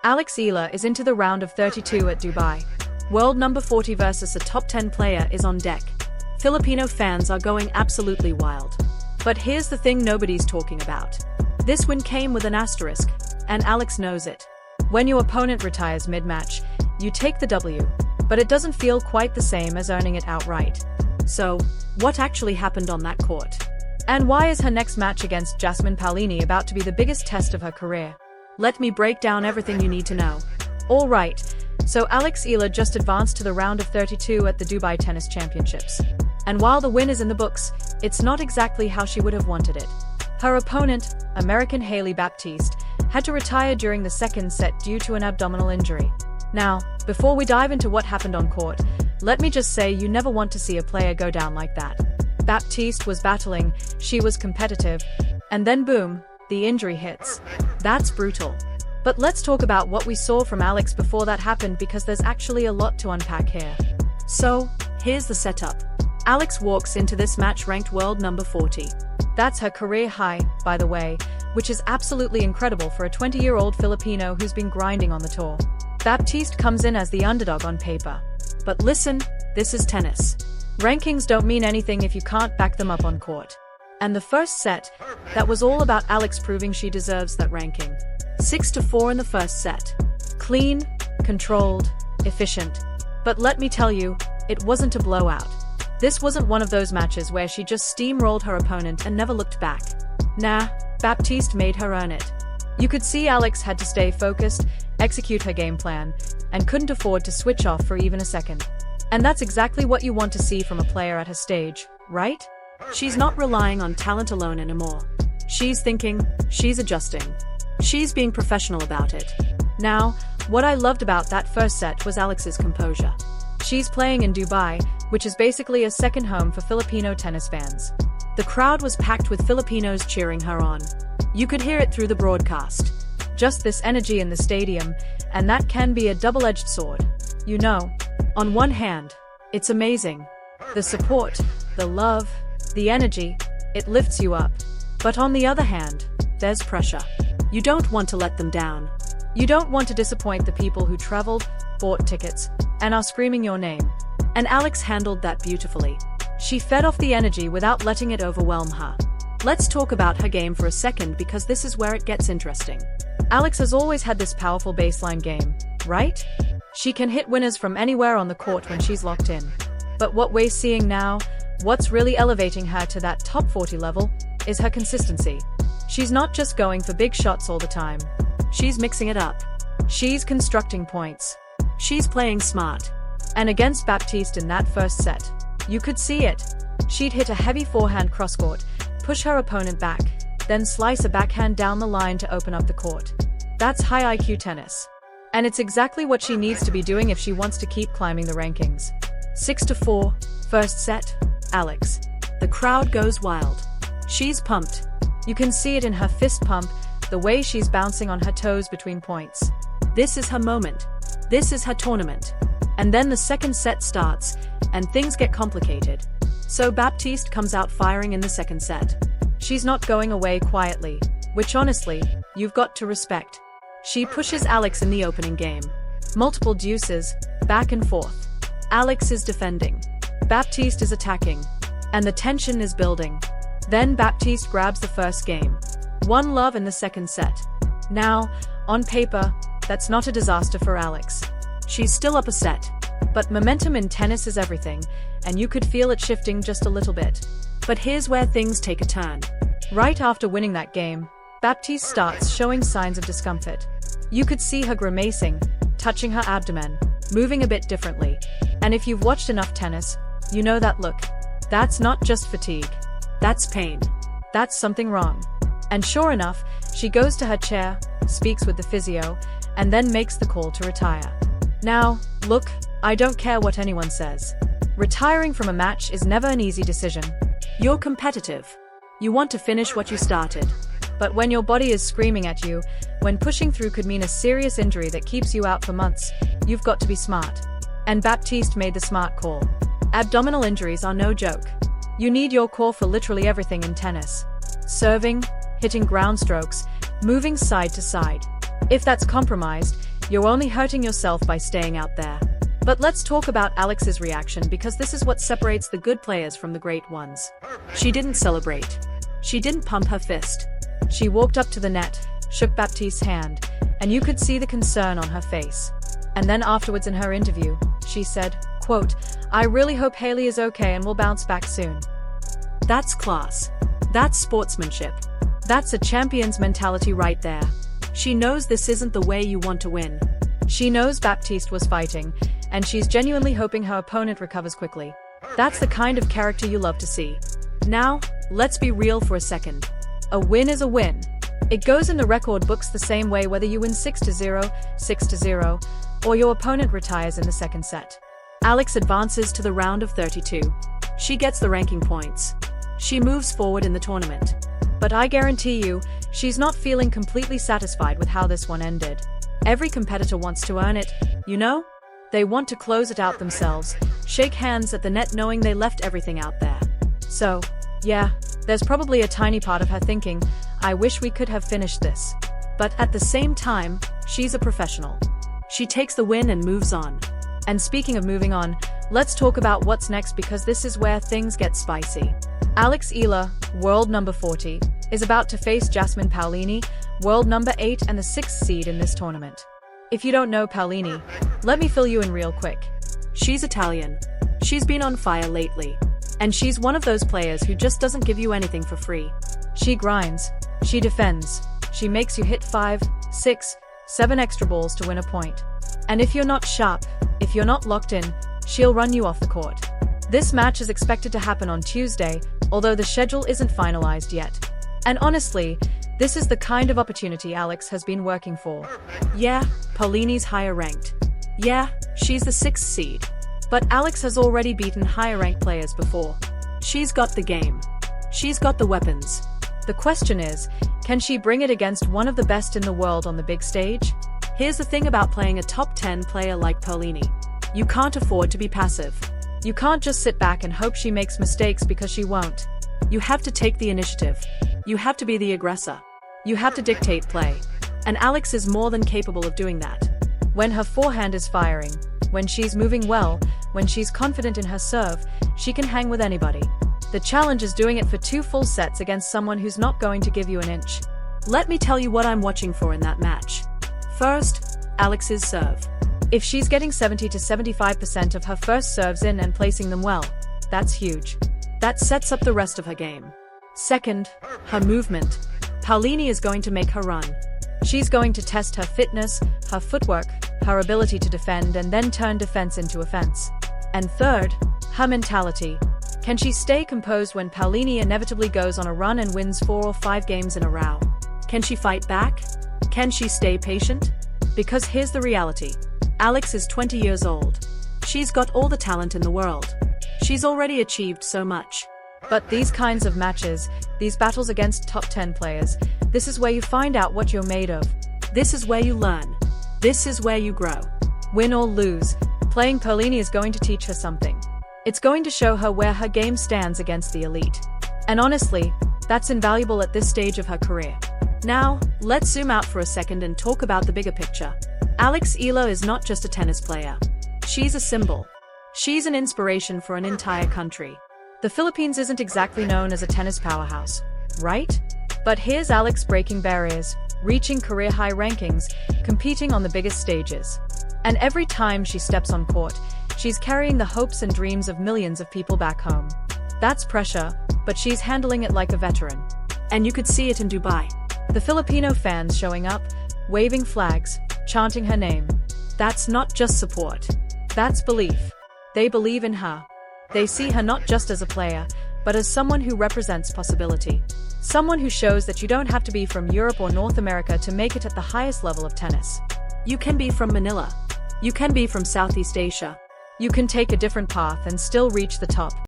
Alex Eala is into the round of 32 at Dubai. World number 40 versus a top 10 player is on deck. Filipino fans are going absolutely wild. But here's the thing nobody's talking about. This win came with an asterisk, and Alex knows it. When your opponent retires mid-match, you take the W, but it doesn't feel quite the same as earning it outright. So, what actually happened on that court? And why is her next match against Jasmine Paolini about to be the biggest test of her career? Let me break down everything you need to know. Alright, so Alex Eala just advanced to the round of 32 at the Dubai Tennis Championships. And while the win is in the books, it's not exactly how she would have wanted it. Her opponent, American Hailey Baptiste, had to retire during the second set due to an abdominal injury. Now, before we dive into what happened on court, let me just say you never want to see a player go down like that. Baptiste was battling, she was competitive, and then boom, the injury hits. That's brutal. But let's talk about what we saw from Alex before that happened because there's actually a lot to unpack here. So, here's the setup. Alex walks into this match ranked world number 40. That's her career high, by the way, which is absolutely incredible for a 20-year-old Filipino who's been grinding on the tour. Baptiste comes in as the underdog on paper. But listen, this is tennis. Rankings don't mean anything if you can't back them up on court. And the first set, that was all about Alex proving she deserves that ranking. 6-4 in the first set. Clean, controlled, efficient. But let me tell you, it wasn't a blowout. This wasn't one of those matches where she just steamrolled her opponent and never looked back. Nah, Baptiste made her earn it. You could see Alex had to stay focused, execute her game plan, and couldn't afford to switch off for even a second. And that's exactly what you want to see from a player at her stage, right? She's not relying on talent alone anymore. She's thinking, she's adjusting. She's being professional about it. Now, what I loved about that first set was Alex's composure. She's playing in Dubai, which is basically a second home for Filipino tennis fans. The crowd was packed with Filipinos cheering her on. You could hear it through the broadcast. Just this energy in the stadium, and that can be a double-edged sword. You know, on one hand, it's amazing. The support, the love, the energy, it lifts you up. But on the other hand, there's pressure. You don't want to let them down. You don't want to disappoint the people who traveled, bought tickets, and are screaming your name. And Alex handled that beautifully. She fed off the energy without letting it overwhelm her. Let's talk about her game for a second because this is where it gets interesting. Alex has always had this powerful baseline game, right? She can hit winners from anywhere on the court when she's locked in. But what we're seeing now, what's really elevating her to that top 40 level, is her consistency. She's not just going for big shots all the time. She's mixing it up. She's constructing points. She's playing smart. And against Baptiste in that first set, you could see it. She'd hit a heavy forehand cross-court, push her opponent back, then slice a backhand down the line to open up the court. That's high IQ tennis. And it's exactly what she needs to be doing if she wants to keep climbing the rankings. 6-4, first set, Alex. The crowd goes wild. She's pumped. You can see it in her fist pump, the way she's bouncing on her toes between points. This is her moment. This is her tournament. And then the second set starts, and things get complicated. So Baptiste comes out firing in the second set. She's not going away quietly, which honestly, you've got to respect. She pushes Alex in the opening game. Multiple deuces, back and forth. Alex is defending. Baptiste is attacking. And the tension is building. Then Baptiste grabs the first game. 1-love in the second set. Now, on paper, that's not a disaster for Alex. She's still up a set. But momentum in tennis is everything, and you could feel it shifting just a little bit. But here's where things take a turn. Right after winning that game, Baptiste starts showing signs of discomfort. You could see her grimacing, touching her abdomen, moving a bit differently. And if you've watched enough tennis, you know that look. That's not just fatigue. That's pain. That's something wrong. And sure enough, she goes to her chair, speaks with the physio, and then makes the call to retire. Now, look, I don't care what anyone says. Retiring from a match is never an easy decision. You're competitive. You want to finish what you started. But when your body is screaming at you, when pushing through could mean a serious injury that keeps you out for months, you've got to be smart. And Baptiste made the smart call. Abdominal injuries are no joke. You need your core for literally everything in tennis. Serving, hitting ground strokes, moving side to side. If that's compromised, You're only hurting yourself by staying out there. But let's talk about Alex's reaction because this is what separates the good players from the great ones. She didn't celebrate. She didn't pump her fist. She walked up to the net, shook Baptiste's hand, and you could see the concern on her face. And then afterwards in her interview, she said, quote, "I really hope Haley is okay and will bounce back soon." That's class. That's sportsmanship. That's a champion's mentality right there. She knows this isn't the way you want to win. She knows Baptiste was fighting, and she's genuinely hoping her opponent recovers quickly. That's the kind of character you love to see. Now, let's be real for a second. A win is a win. It goes in the record books the same way whether you win 6-0, 6-0, or your opponent retires in the second set. Alex advances to the round of 32. She gets the ranking points. She moves forward in the tournament. But I guarantee you, she's not feeling completely satisfied with how this one ended. Every competitor wants to earn it, you know? They want to close it out themselves, shake hands at the net knowing they left everything out there. So, yeah, there's probably a tiny part of her thinking, I wish we could have finished this. But at the same time, she's a professional. She takes the win and moves on. And speaking of moving on, let's talk about what's next because this is where things get spicy. Alex Eala, world number 40, is about to face Jasmine Paolini, world number 8 and the 6th seed in this tournament. If you don't know Paolini, let me fill you in real quick. She's Italian. She's been on fire lately. And she's one of those players who just doesn't give you anything for free. She grinds. She defends. She makes you hit 5, 6, 7 extra balls to win a point. And if you're not sharp, if you're not locked in, she'll run you off the court. This match is expected to happen on Tuesday, although the schedule isn't finalized yet. And honestly, this is the kind of opportunity Alex has been working for. Yeah, Paolini's higher ranked. Yeah, she's the 6th seed. But Alex has already beaten higher ranked players before. She's got the game. She's got the weapons. The question is, can she bring it against one of the best in the world on the big stage? Here's the thing about playing a top 10 player like Paolini. You can't afford to be passive. You can't just sit back and hope she makes mistakes because she won't. You have to take the initiative. You have to be the aggressor. You have to dictate play. And Alex is more than capable of doing that. When her forehand is firing, when she's moving well, when she's confident in her serve, she can hang with anybody. The challenge is doing it for 2 full sets against someone who's not going to give you an inch. Let me tell you what I'm watching for in that match. First, Alex's serve. If she's getting 70 to 75% of her first serves in and placing them well, that's huge. That sets up the rest of her game. Second, her movement. Paolini is going to make her run. She's going to test her fitness, her footwork, her ability to defend and then turn defense into offense. And third, her mentality. Can she stay composed when Paolini inevitably goes on a run and wins 4 or 5 games in a row? Can she fight back? Can she stay patient? Because here's the reality. Alex is 20 years old. She's got all the talent in the world. She's already achieved so much. But these kinds of matches, these battles against top 10 players, this is where you find out what you're made of. This is where you learn. This is where you grow. Win or lose, playing Paolini is going to teach her something. It's going to show her where her game stands against the elite. And honestly, that's invaluable at this stage of her career. Now, let's zoom out for a second and talk about the bigger picture. Alex Eala is not just a tennis player. She's a symbol. She's an inspiration for an entire country. The Philippines isn't exactly known as a tennis powerhouse, right? But here's Alex breaking barriers, reaching career-high rankings, competing on the biggest stages. And every time she steps on court, she's carrying the hopes and dreams of millions of people back home. That's pressure, but she's handling it like a veteran. And you could see it in Dubai. The Filipino fans showing up, waving flags, chanting her name. That's not just support. That's belief. They believe in her. They see her not just as a player, but as someone who represents possibility. Someone who shows that you don't have to be from Europe or North America to make it at the highest level of tennis. You can be from Manila. You can be from Southeast Asia. You can take a different path and still reach the top.